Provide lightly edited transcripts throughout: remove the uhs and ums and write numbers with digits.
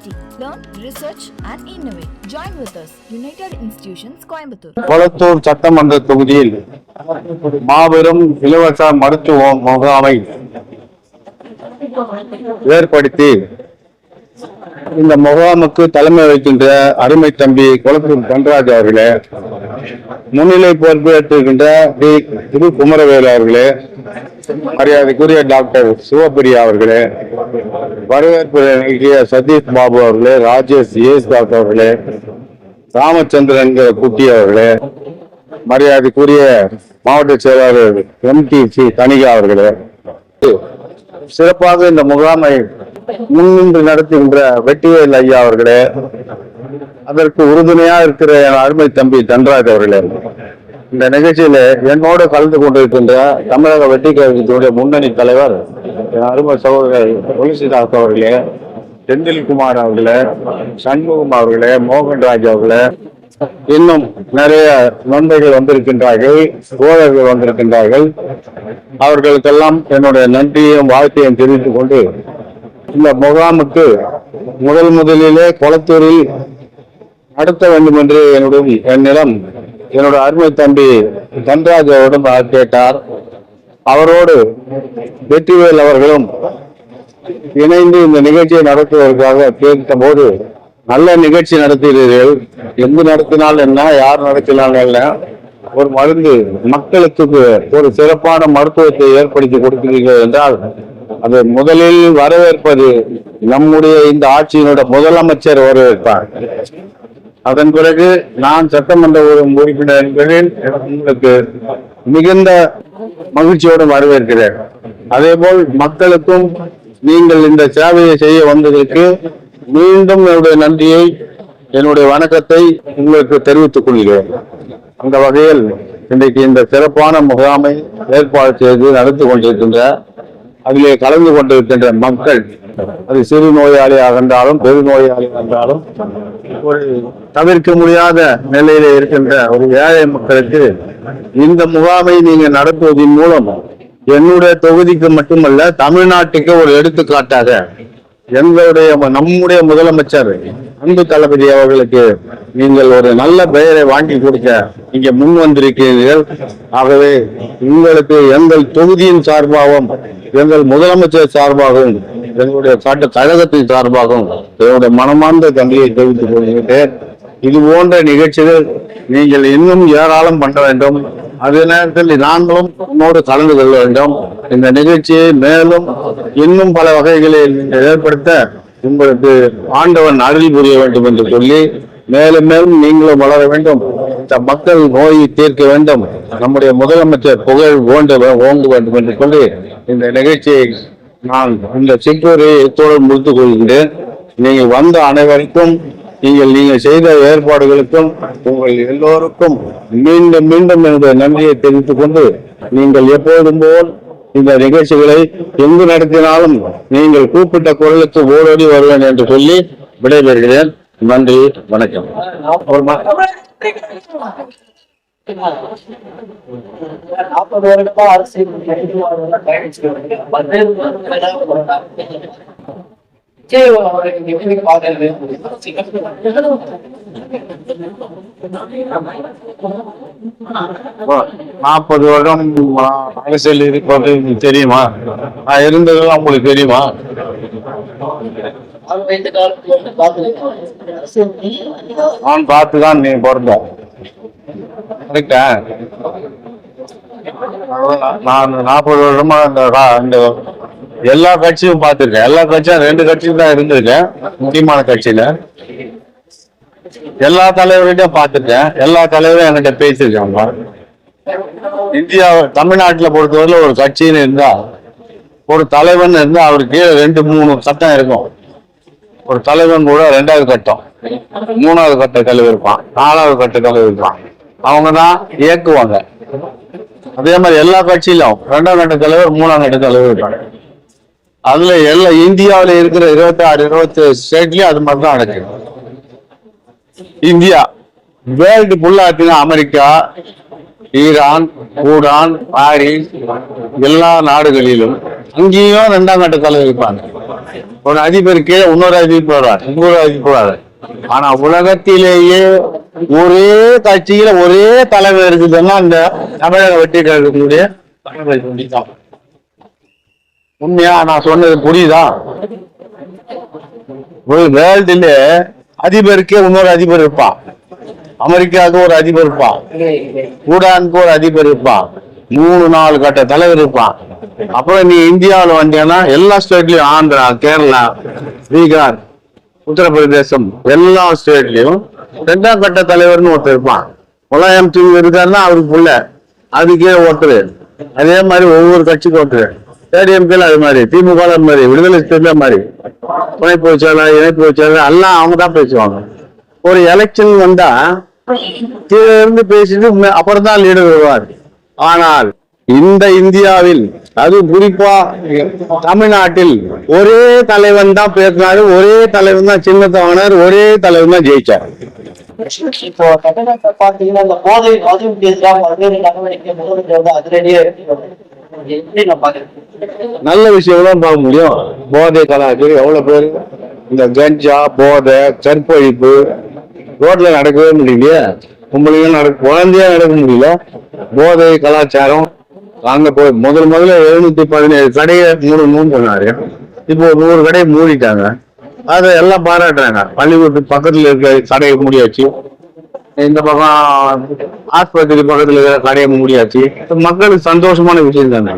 University. Learn, research and innovate. Join with us. United Institutions, Coimbatore. Kolathur சட்டமன்ற தொகுதியில் மாபெரும் இலவச மருத்துவ முகாமை ஏற்படுத்தி இந்த முகாமுக்கு தலைமை வைக்கின்ற அருமை தம்பி கொளத்தூர் தன்ராஜ் அவர்களே, முன்னிலை பொறுப்பேற்றிருக்கின்ற டி திரு குமரவேலு அவர்களே, மரியாதைக்குரிய டாக்டர் சிவபிரியா அவர்களே, வரவேற்பு நிகழ்ச்சிய சதீஷ் பாபு அவர்களே, ராஜேஷ் டாக்டர் அவர்களே, ராமச்சந்திரன் குட்டி அவர்களே, மரியாதைக்குரிய மாவட்ட செயலாளர் MTC தனிகா அவர்களே, சிறப்பாக இந்த முகாமை முன்னின்று நடத்துகின்ற வெற்றிவேல் ஐயா அவர்களே, அதற்கு உறுதுணையா இருக்கிற என் அருமை தம்பி தன்ராஜ் அவர்களே, இந்த நிகழ்ச்சியில என்னோடு கலந்து கொண்டிருக்கின்ற தமிழக வெற்றி கழகத்தினுடைய முன்னணி தலைவர் என் அருமை சகோதரர் துளசிதாஸ் அவர்களே, செந்தில்குமார் அவர்களே, சண்முகம் அவர்களே, மோகன்ராஜ் அவர்களே, இன்னும் நிறைய நண்பர்கள் வந்திருக்கின்றார்கள், தோழர்கள் வந்திருக்கின்றார்கள். அவர்களுக்கெல்லாம் என்னுடைய நன்றியையும் வாழ்த்தையும் தெரிவித்துக் கொண்டு இந்த முகாமுக்கு முதலிலே கொளத்தூரில் நடத்த வேண்டும் என்று என்னிடம் என்னோட அருமை தம்பி தன்ராஜ் அவரிடம் கேட்டார். அவரோடு வெற்றிவேல் அவர்களும் இணைந்து இந்த நிகழ்ச்சியை நடத்துவதற்காக கேட்ட போது, நல்ல நிகழ்ச்சி நடத்துகிறீர்கள், எங்கு நடத்தினால் என்ன, யார் நடத்தினால் என்ன, ஒரு மருந்து மக்களுக்கு ஒரு சிறப்பான மருத்துவத்தை ஏற்படுத்தி கொடுக்கிறீர்கள் என்றால் அது முதலில் வரவேற்பது நம்முடைய இந்த ஆட்சியினுடைய முதலமைச்சர் வரவேற்பார். அதன் பிறகு நான் சட்டமன்ற உறுப்பினர் என்பதில் உங்களுக்கு மிகுந்த மகிழ்ச்சியோடு வரவேற்கிறேன். அதே போல் மக்களுக்கும் நீங்கள் இந்த சேவையை செய்ய வந்ததற்கு மீண்டும் என்னுடைய நன்றியை, என்னுடைய வணக்கத்தை உங்களுக்கு தெரிவித்துக் கொள்கிறேன். அந்த வகையில் இன்றைக்கு இந்த சிறப்பான முகாமை ஏற்பாடு செய்து நடத்தி கொண்டிருக்கின்ற, அதிலே கலந்து கொண்டிருக்கின்ற மக்கள், அது சிறு நோயாளியாக இருந்தாலும் பெருநோயாளியாக இருந்தாலும், ஒரு தவிர்க்க முடியாத நிலையில இருக்கின்ற ஒரு ஏழை மக்களுக்கு இந்த முகாமை நீங்க நடத்துவதன் மூலம் என்னுடைய தொகுதிக்கு மட்டுமல்ல, தமிழ்நாட்டுக்கு ஒரு எடுத்துக்காட்டாக நம்முடைய முதலமைச்சர் அன்பு தளபதி அவர்களுக்கு நீங்கள் ஒரு நல்ல பெயரை வாங்கி கொடுக்க நீங்க முன் வந்திருக்கிறீர்கள். ஆகவே உங்களுக்கு எங்கள் தொகுதியின் சார்பாகவும், எங்கள் முதலமைச்சர் சார்பாகவும், எங்களுடைய கழகத்தின் சார்பாகவும் என்னுடைய மனமார்ந்த தந்தையை தெரிவித்துக் கொள்கிறேன். இது போன்ற நிகழ்ச்சிகள் நீங்கள் இன்னும் ஏராளம் பண்ண வேண்டும். அதே நேரத்தில் நாங்களும் உன்னோடு கலந்து கொள்ள வேண்டும். இந்த நிகழ்ச்சியை மேலும் இன்னும் பல வகைகளில் ஏற்படுத்த உங்களுக்கு ஆண்டவன் அருள் புரிய வேண்டும் என்று சொல்லி, மேலும் மேலும் நீங்களும் வளர வேண்டும், இந்த மக்கள் நோயை தீர்க்க வேண்டும், நம்முடைய முதலமைச்சர் புகழ் ஓங்க வேண்டும் என்று சொல்லி இந்த நிகழ்ச்சியை நான் இந்த சிற்றூரை இத்தோடு முடித்துக் கொள்கின்றேன். நீங்கள் வந்த அனைவருக்கும், நீங்கள் செய்த ஏற்பாடுகளுக்கும், உங்கள் எல்லோருக்கும் மீண்டும் மீண்டும் என்னுடைய நன்றியை தெரிவித்துக் கொண்டு, நீங்கள் எப்போதும் போல் இந்த நிகழ்ச்சிகளை எங்கு நடத்தினாலும் நீங்கள் கூப்பிட்ட குரலுக்கு ஓடோடி வருவேன் என்று சொல்லி விடைபெறுகிறேன். நன்றி, வணக்கம். நாற்பது வருடம் அரசியல் இருப்பது தெரியுமா? நான் இருந்ததெல்லாம் உங்களுக்கு தெரியுமா? நான் பார்த்துதான் நீ பிறந்த கரெக்டா? நான் 40 வருடமா இந்த எல்லா கட்சியும் பார்த்திருக்கேன். எல்லா கட்சியும் 2 கட்சியும் தான் இருந்திருக்கேன். முக்கியமான கட்சியில எல்லா தலைவர்கிட்டையும் பார்த்திருக்கேன். எல்லா தலைவரும் என்கிட்ட பேசியிருக்காங்க. இந்தியா தமிழ்நாட்டுல பொறுத்தவரையில ஒரு கட்சின்னு இருந்தா, ஒரு தலைவன் இருந்தா அவருக்கு 2-3 கட்டம் இருக்கும். ஒரு தலைவன் கூட 2வது கட்டம், 3வது கட்ட தலைவர் இருப்பான், 4வது கட்ட தலைவர் இருப்பான். அவங்கதான் இயக்குவாங்க. அதே மாதிரி எல்லா கட்சியிலும் 2ஆம் கட்ட தலைவர், 3ஆம் கட்ட தலைவர் இருப்பாங்க. அதுல எல்லா இந்தியாவில இருக்கிற 26-27 ஸ்டேட்லயும் அது மாதிரிதான் நடக்குது. இந்தியா வேர்ல்டு ஃபுல்லா அமெரிக்கா, ஈரான், பூடான், பாரிஸ் எல்லா நாடுகளிலும் அங்கேயும் 2ஆம் கட்ட தலைவர் இருப்பாங்க. ஒரு அதிபருக்கு இன்னொரு அதிபர் வருவார், இன்னொரு அதிபர் வருவார். ஆனா உலகத்திலேயே ஒரே கட்சியில ஒரே தலைவர் இருக்குதுன்னா அந்த தமிழக வெற்றி கழகத்தினுடைய தலைவர் தான். உண்மையா நான் சொன்னது புரியுதா? ஒரு வேர்ல்டுல அதிபருக்கே இன்னொரு அதிபர் இருப்பான், அமெரிக்காவுக்கு ஒரு அதிபர் இருப்பான், பூடானுக்கு ஒரு அதிபர் இருப்பான், 3-4 கட்ட தலைவர் இருப்பான். அப்புறம் நீ இந்தியாவில் வந்தீங்கன்னா எல்லா ஸ்டேட்லயும், ஆந்திரா, கேரளா, பீகார், உத்தரப்பிரதேசம் எல்லா ஸ்டேட்லயும் 2ஆம் கட்ட தலைவர்னு ஒருத்தர் இருப்பான். முலாயம் சிங் இருக்காருன்னா அவருக்கு புள்ள, அதுக்கே ஒருத்தர். அதே மாதிரி ஒவ்வொரு கட்சிக்கும் ஒருத்தர். ஏடிஎம்கேல அது மாதிரி, திமுக அது மாதிரி, விடுதலை ஸ்டேட்ல மாதிரி, இணைப்பு வச்சாளர் எல்லாம் அவங்க தான் பேசுவாங்க. ஒரு எலெக்ஷன் வந்தா கீழே இருந்து பேசிட்டு அப்புறம் தான் லீடர் வருவார். ஆனால் இந்த இந்தியாவில், அது குறிப்பா தமிழ்நாட்டில் ஒரே தலைவன் தான் பேசினாரு, ஒரே தலைவன் தான் சின்னத்தை வாங்கினார், ஒரே தலைவன் தான் ஜெயிச்சார். இப்போ தமிழ்நாட்டை பார்த்தீங்கன்னா இந்த போதை எதிராக பல்வேறு நடவடிக்கை முதலமைச்சர் வந்து அதிரடியே எப்படி நான் பாக்குறேன். நல்ல விஷயம் தான் பார்க்க முடியும். போதை கலாச்சாரம் எவ்வளவு பேர் இந்த கஞ்சா, போதை, கற்பழிப்பு ரோட்ல நடக்கவே முடியலையே. உங்களுக்கு குழந்தையா நடக்க முடியல. போதை கலாச்சாரம் அங்க போய் முதல்ல 717 கடையை மூடணும்னு சொன்னாரு. இப்போ 100 கடையை மூடிட்டாங்க. அதை எல்லாம் பாராட்டுறாங்க. பள்ளிக்கூடத்துக்கு பக்கத்துல இருக்க கடையை மூடியாச்சு, இந்த பக்கம் ஆஸ்பத்திரி பக்கத்துல இருக்கிற கடையை மூடியாச்சு. மக்களுக்கு சந்தோஷமான விஷயம் தானே.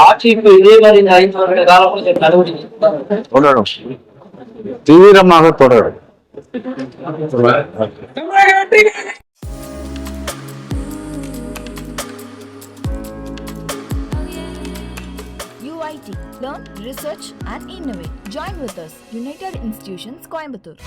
ஆட்சிக்கு இதே மாதிரி இந்த 5 வருட காலம் நடவடிக்கை தொடரும், தீவிரமாக தொடரும். UIT. Learn, research and innovate. Join with us. United Institutions, Coimbatore.